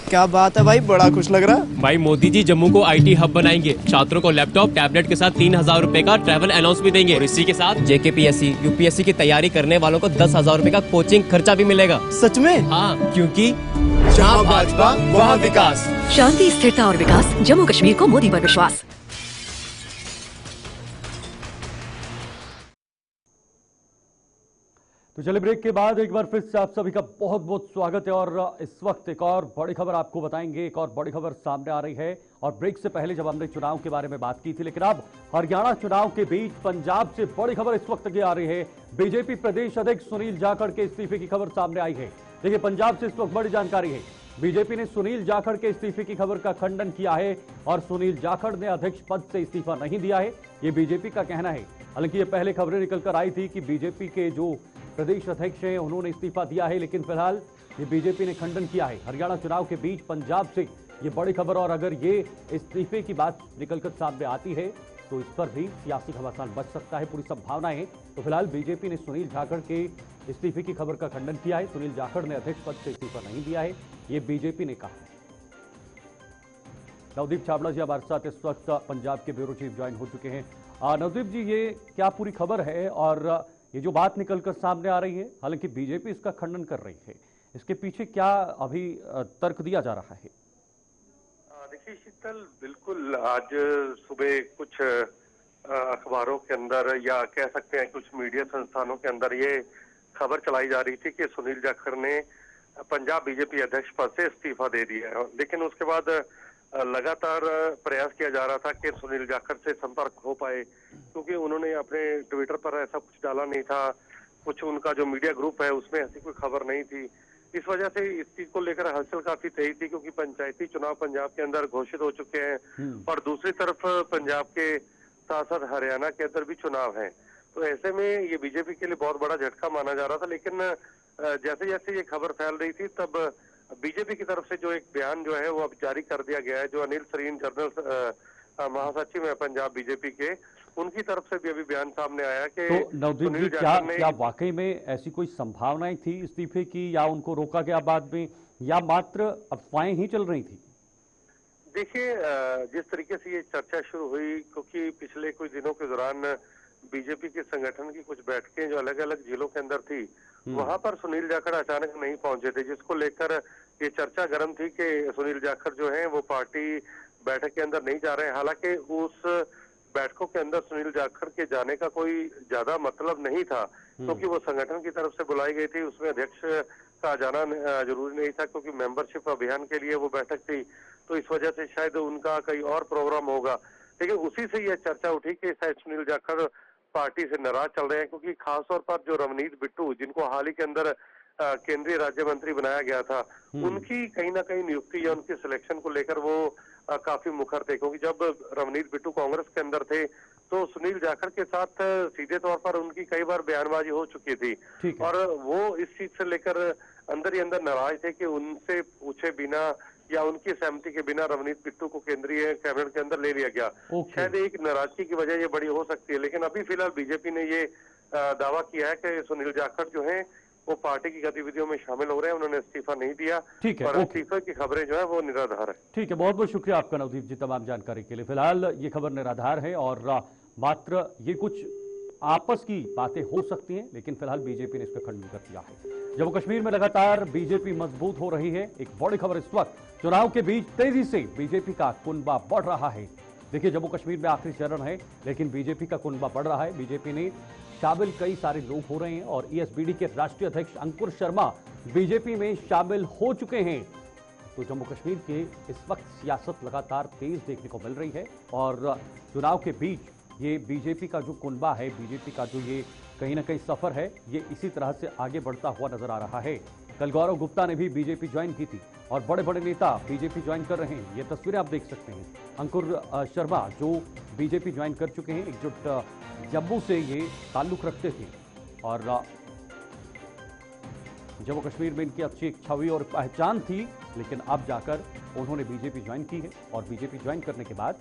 क्या बात है भाई, बड़ा खुश लग रहा। भाई मोदी जी जम्मू को आईटी हब बनाएंगे, छात्रों को लैपटॉप टैबलेट के साथ 3,000 रुपए का ट्रैवल अलाउंस भी देंगे और इसी के साथ जेकेपीएससी यूपीएससी की तैयारी करने वालों को 10,000 रुपए का कोचिंग खर्चा भी मिलेगा। सच में? हाँ, क्योंकि जहाँ भाजपा वहाँ विकास। शांति, स्थिरता और विकास, जम्मू कश्मीर को मोदी पर विश्वास। तो चलिए ब्रेक के बाद एक बार फिर से आप सभी का बहुत बहुत स्वागत है और इस वक्त एक और बड़ी खबर आपको बताएंगे। एक और बड़ी खबर सामने आ रही है और ब्रेक से पहले जब हमने चुनाव के बारे में बात की थी, लेकिन अब हरियाणा चुनाव के बीच पंजाब से बड़ी खबर इस वक्त आ रही है। बीजेपी प्रदेश अध्यक्ष सुनील जाखड़ के इस्तीफे की खबर सामने आई है। देखिए, पंजाब से इस वक्त बड़ी जानकारी है। बीजेपी ने सुनील जाखड़ के इस्तीफे की खबर का खंडन किया है और सुनील जाखड़ ने अध्यक्ष पद से इस्तीफा नहीं दिया है, ये बीजेपी का कहना है। हालांकि ये पहले खबरें निकलकर आई थी कि बीजेपी के जो प्रदेश अध्यक्ष हैं उन्होंने इस्तीफा दिया है, लेकिन फिलहाल ये बीजेपी ने खंडन किया है। हरियाणा चुनाव के बीच पंजाब से ये बड़ी खबर, और अगर ये इस्तीफे की बात निकलकर सामने आती है तो इस पर भी सियासी घमासान बच सकता है, पूरी संभावनाएं हैं। तो फिलहाल बीजेपी ने सुनील जाखड़ के इस्तीफे की खबर का खंडन किया है। सुनील जाखड़ ने अध्यक्ष पद से इस्तीफा नहीं दिया है, ये बीजेपी ने कहा। नवदीप छाबड़ा जी हमारे साथ इस वक्त पंजाब के ब्यूरो चीफ ज्वाइन हो चुके हैं। नवदीप जी, ये क्या पूरी खबर है और ये जो बात निकलकर सामने आ रही है, हालांकि बीजेपी इसका खंडन कर रही है, इसके पीछे क्या अभी तर्क दिया जा रहा है? देखिए शीतल, बिल्कुल आज सुबह कुछ अखबारों के अंदर या कह सकते हैं कुछ मीडिया संस्थानों के अंदर ये खबर चलाई जा रही थी कि सुनील जाखड़ ने पंजाब बीजेपी अध्यक्ष पद से इस्तीफा दे दिया है। लेकिन उसके बाद लगातार प्रयास किया जा रहा था कि सुनील जाखड़ से संपर्क हो पाए, क्योंकि उन्होंने अपने ट्विटर पर ऐसा कुछ डाला नहीं था, कुछ उनका जो मीडिया ग्रुप है उसमें ऐसी कोई खबर नहीं थी। इस वजह से इस चीज को लेकर हलचल काफी तेज थी, क्योंकि पंचायती चुनाव पंजाब के अंदर घोषित हो चुके हैं और दूसरी तरफ पंजाब के साथ साथ हरियाणा के अंदर भी चुनाव है। तो ऐसे में ये बीजेपी के लिए बहुत बड़ा झटका माना जा रहा था। लेकिन जैसे जैसे ये खबर फैल रही थी तब बीजेपी की तरफ से जो एक बयान जो है वो अब जारी कर दिया गया है। जो अनिल सरीन जनरल महासचिव है पंजाब बीजेपी के, उनकी तरफ से भी अभी बयान सामने आया कि तो नवदीप जी, क्या वाकई में ऐसी कोई संभावनाएं थी इस्तीफे की, या उनको रोका गया बाद में, या मात्र अफवाहें ही चल रही थी? देखिए, जिस तरीके से ये चर्चा शुरू हुई, क्योंकि पिछले कुछ दिनों के दौरान बीजेपी के संगठन की कुछ बैठकें जो अलग अलग जिलों के अंदर थी, वहां पर सुनील जाखड़ अचानक नहीं पहुंचे थे, जिसको लेकर ये चर्चा गर्म थी कि सुनील जाखड़ जो है वो पार्टी बैठक के अंदर नहीं जा रहे हैं। हालांकि उस बैठकों के अंदर सुनील जाखड़ के जाने का कोई ज्यादा मतलब नहीं था, क्योंकि वो संगठन की तरफ से बुलाई गई थी, उसमें अध्यक्ष का जाना जरूरी नहीं था, क्योंकि मेंबरशिप अभियान के लिए वो बैठक थी। तो इस वजह से शायद उनका कहीं और प्रोग्राम होगा। लेकिन उसी से यह चर्चा उठी कि शायद सुनील जाखड़ पार्टी से नाराज चल रहे हैं, क्योंकि खासतौर पर जो रवनीत बिट्टू, जिनको हाल ही के अंदर केंद्रीय राज्य मंत्री बनाया गया था, उनकी कहीं ना कहीं नियुक्ति या उनकी सिलेक्शन को लेकर वो काफी मुखर थे। क्योंकि जब रवनीत बिट्टू कांग्रेस के अंदर थे तो सुनील जाखड़ के साथ सीधे तौर पर उनकी कई बार बयानबाजी हो चुकी थी, और वो इस चीज से लेकर अंदर ही अंदर नाराज थे कि उनसे पूछे बिना या उनकी सहमति के बिना रवनीत बिट्टू को केंद्रीय कैबिनेट के अंदर ले लिया गया। शायद एक नाराजगी की वजह ये बड़ी हो सकती है। लेकिन अभी फिलहाल बीजेपी ने ये दावा किया है कि सुनील जाखड़ जो है वो पार्टी की गतिविधियों में शामिल हो रहे हैं, उन्होंने इस्तीफा नहीं दिया। ठीक है, और इस्तीफे की खबरें जो है वो निराधार है। ठीक है, बहुत बहुत शुक्रिया आपका नवदीप जी तमाम जानकारी के लिए। फिलहाल ये खबर निराधार है और मात्र ये कुछ आपस की बातें हो सकती हैं, लेकिन फिलहाल बीजेपी ने इसका खंडन कर दिया है। जम्मू कश्मीर में लगातार बीजेपी मजबूत हो रही है। एक बड़ी खबर इस वक्त, चुनाव के बीच तेजी से बीजेपी का कुनबा बढ़ रहा है। देखिए, जम्मू कश्मीर में आखिरी चरण है, लेकिन बीजेपी का कुनबा बढ़ रहा है। बीजेपी ने शामिल कई सारे लोग हो रहे हैं और ईएसबीडी के राष्ट्रीय अध्यक्ष अंकुर शर्मा बीजेपी में शामिल हो चुके हैं। तो जम्मू कश्मीर के इस वक्त सियासत लगातार तेज देखने को मिल रही है और चुनाव के बीच ये बीजेपी का जो कुनबा है, बीजेपी का जो ये कहीं ना कहीं सफर है, ये इसी तरह से आगे बढ़ता हुआ नजर आ रहा है। कल गौरव गुप्ता ने भी बीजेपी ज्वाइन की थी और बड़े बड़े नेता बीजेपी ज्वाइन कर रहे हैं। ये तस्वीरें आप देख सकते हैं। अंकुर शर्मा जो बीजेपी ज्वाइन कर चुके हैं, एकजुट जम्मू से ये ताल्लुक रखते थे और जम्मू कश्मीर में इनकी अच्छी एक छवि और पहचान थी, लेकिन अब जाकर उन्होंने बीजेपी ज्वाइन की है और बीजेपी ज्वाइन करने के बाद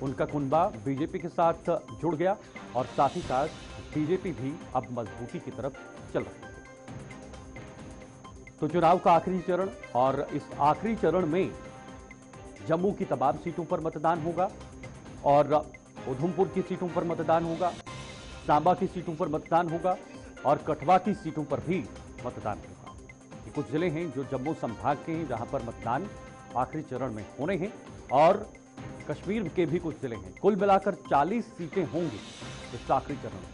उनका कुनबा बीजेपी के साथ जुड़ गया और साथ ही साथ बीजेपी भी अब मजबूती की तरफ चल रही है। तो चुनाव का आखिरी चरण, और इस आखिरी चरण में जम्मू की तमाम सीटों पर मतदान होगा और उधमपुर की सीटों पर मतदान होगा, सांबा की सीटों पर मतदान होगा और कठुआ की सीटों पर भी मतदान होगा। ये कुछ जिले हैं जो जम्मू संभाग के हैं जहां पर मतदान आखिरी चरण में होने हैं, और कश्मीर के भी कुछ जिले हैं। कुल मिलाकर 40 सीटें होंगी इस आखिरी चरण में।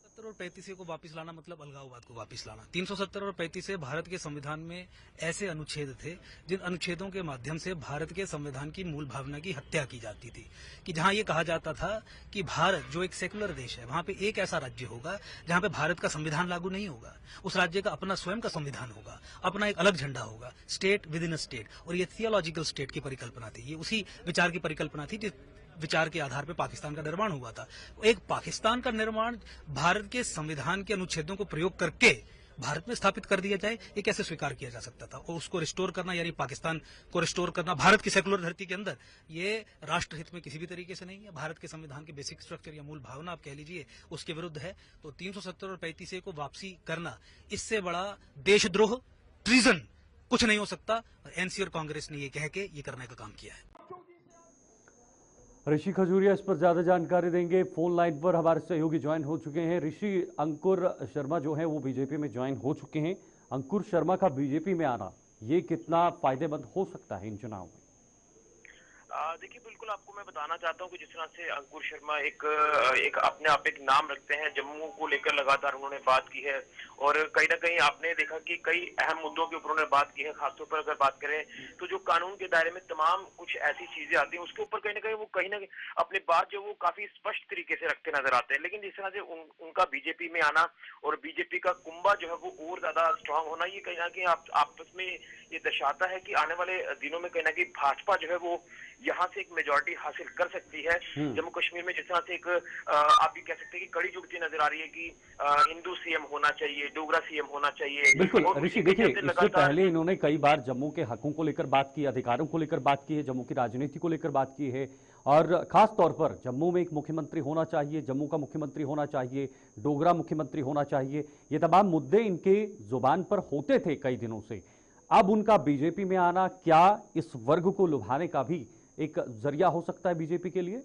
370 और 35 को वापस लाना मतलब अलगाववाद को वापस लाना। 370 और 35 भारत के संविधान में ऐसे अनुच्छेद थे जिन अनुच्छेदों के माध्यम से भारत के संविधान की मूल भावना की हत्या की जाती थी, कि जहां ये कहा जाता था कि भारत जो एक सेकुलर देश है, वहां पे एक ऐसा राज्य होगा जहां पे भारत का संविधान लागू नहीं होगा। उस राज्य का अपना स्वयं का संविधान होगा, अपना एक अलग झंडा होगा, state with in a state. और ये थियोलॉजिकल स्टेट की परिकल्पना थी, ये उसी विचार की परिकल्पना थी जिस विचार के आधार पर पाकिस्तान का निर्माण हुआ था। एक पाकिस्तान का निर्माण भारत के संविधान के अनुच्छेदों को प्रयोग करके भारत में स्थापित कर दिया जाए, ये कैसे स्वीकार किया जा सकता था? और उसको रिस्टोर करना, यानी पाकिस्तान को रिस्टोर करना भारत की सेकुलर धरती के अंदर, ये राष्ट्रहित में किसी भी तरीके से नहीं है। भारत के संविधान के बेसिक स्ट्रक्चर या मूल भावना आप कह लीजिए, उसके विरुद्ध है। तो 370 और 35 को वापसी करना, इससे बड़ा देशद्रोह, ट्रीजन कुछ नहीं हो सकता। एनसी और कांग्रेस ने ये कह के ये करने का काम किया है। ऋषि खजूरिया इस पर ज्यादा जानकारी देंगे। फोन लाइन पर हमारे सहयोगी ज्वाइन हो चुके हैं। ऋषि, अंकुर शर्मा जो है वो बीजेपी में ज्वाइन हो चुके हैं। अंकुर शर्मा का बीजेपी में आना ये कितना फायदेमंद हो सकता है इन चुनाव में? देखिए, बिल्कुल आपको मैं बताना चाहता हूँ कि जिस तरह से अंकुर शर्मा एक अपने आप एक नाम रखते हैं, जम्मू को लेकर लगातार उन्होंने बात की है, और कहीं ना कहीं आपने देखा कि कई अहम मुद्दों के ऊपर उन्होंने बात की है। खासतौर पर अगर बात करें तो जो कानून के दायरे में तमाम कुछ ऐसी चीजें आती हैं, उसके ऊपर कहीं ना कहीं अपनी बात जो वो काफी स्पष्ट तरीके से रखते नजर आते हैं। लेकिन जिस तरह से उनका बीजेपी में आना और बीजेपी का कुंभा जो है वो और ज्यादा स्ट्रांग होना, ये कहीं ना कहीं आपस में ये दर्शाता है कि आने वाले दिनों में कहीं ना कहीं भाजपा जो है वो यहाँ से एक मेजॉरिटी हासिल कर सकती है। जम्मू कश्मीर में जिस तरह से एक आप ये कह सकते हैं कि कड़ी जुगती नजर आ रही है कि हिंदू सीएम होना चाहिए, डोगरा सीएम होना चाहिए। बिल्कुल ऋषि, देखिए इससे पहले इन्होंने कई बार जम्मू के हकों को लेकर बात की, अधिकारों को लेकर बात की है, जम्मू की राजनीति को लेकर बात की है, और खास तौर पर जम्मू में एक मुख्यमंत्री होना चाहिए, जम्मू का मुख्यमंत्री होना चाहिए, डोगरा मुख्यमंत्री होना चाहिए। ये तमाम मुद्दे इनके जुबान पर होते थे कई दिनों से। अब उनका बीजेपी में आना क्या इस वर्ग को लुभाने का भी एक जरिया हो सकता है बीजेपी के लिए?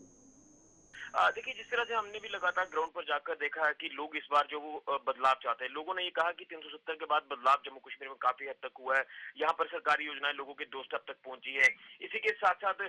देखिए, जिस तरह से हमने भी लगातार ग्राउंड पर जाकर देखा है कि लोग इस बार जो वो बदलाव चाहते हैं। लोगों ने ये कहा कि 370 के बाद बदलाव जम्मू कश्मीर में काफी हद तक हुआ है, यहाँ पर सरकारी योजनाएं लोगों के दोस्तक तक पहुंची है। इसी के साथ साथ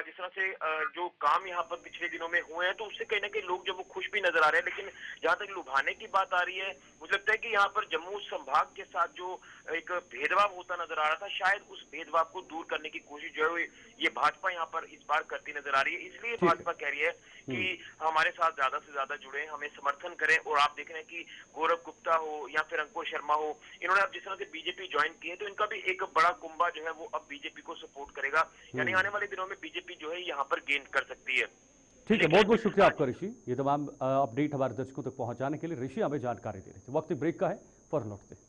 जिस तरह से जो काम यहाँ पर पिछले दिनों में हुए हैं, तो उससे कहीं ना कहीं लोग जो वो खुश भी नजर आ रहे हैं। लेकिन जहाँ तक लुभाने की बात आ रही है, मुझे लगता है कि यहाँ पर जम्मू संभाग के साथ जो एक भेदभाव होता नजर आ रहा था, शायद उस भेदभाव को दूर करने की कोशिश जो है ये भाजपा यहाँ पर इस बार करती नजर आ रही है। इसलिए भाजपा कह रही है कि हमारे साथ ज्यादा से ज्यादा जुड़े, हमें समर्थन करें। और आप देख रहे हैं कि गौरव गुप्ता हो या फिर अंकुर शर्मा हो, इन्होंने अब जिस तरह से बीजेपी ज्वाइन की है, तो इनका भी एक बड़ा कुंभा जो है वो अब बीजेपी को सपोर्ट करेगा। यानी आने वाले दिनों में बीजेपी जो है यहाँ पर गेन कर सकती है। ठीक है, बहुत बहुत शुक्रिया आपका ऋषि, ये तमाम अपडेट हमारे दर्शकों तक पहुंचाने के लिए। ऋषि हमें जानकारी दे रहे थे। वक्त ब्रेक का है, फौरन लौटते हैं।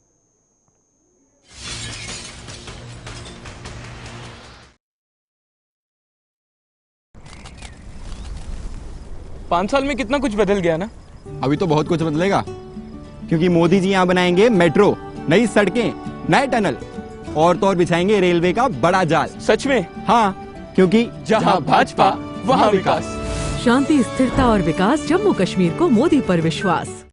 5 साल में कितना कुछ बदल गया ना। अभी तो बहुत कुछ बदलेगा, क्योंकि मोदी जी यहाँ बनाएंगे मेट्रो, नई सड़कें, नए टनल, और तो और बिछाएंगे रेलवे का बड़ा जाल। सच में? हाँ, क्योंकि जहाँ भाजपा वहाँ विकास। शांति, स्थिरता और विकास, जम्मू कश्मीर को मोदी पर विश्वास।